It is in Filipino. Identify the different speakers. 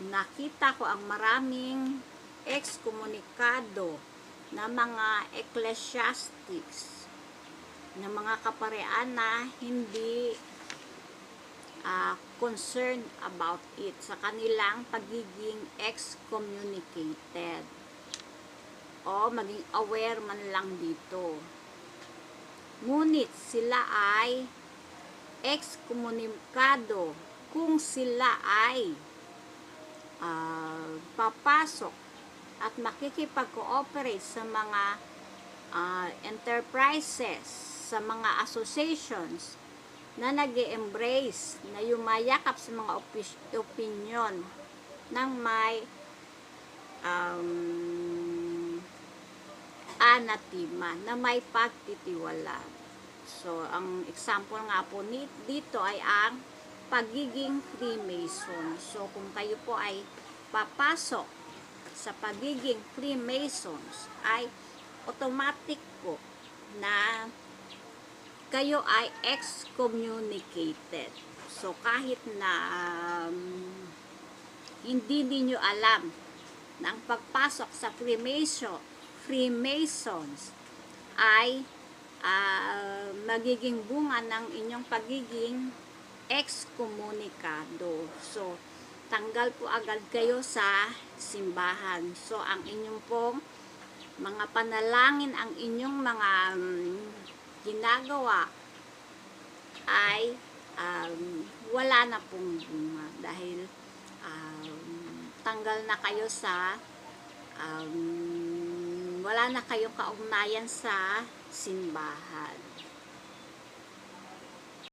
Speaker 1: nakita ko ang maraming excommunicado na mga ecclesiastics, na mga kaparean na hindi concerned about it sa kanilang pagiging excommunicated o maging aware man lang dito. Ngunit sila ay excommunicado kung sila ay papasok at makikipag-cooperate sa mga enterprises, sa mga associations na nag-e-embrace, na yumayakap sa mga opinion ng may anatima, na may pagtitiwala. So, ang example nga po dito ay ang pagiging Freemason. So, kung kayo po ay papasok sa pagiging Freemasons, ay automatic po na kayo ay excommunicated. So, kahit na hindi niyo alam na ang pagpasok sa Freemasons ay magiging bunga ng inyong pagiging excommunicado. So, tanggal po agad kayo sa simbahan. So, ang inyong pong mga panalangin, ang inyong mga ginagawa ay wala na pong bunga dahil tanggal na kayo sa wala na kayong kaugnayan sa simbahan.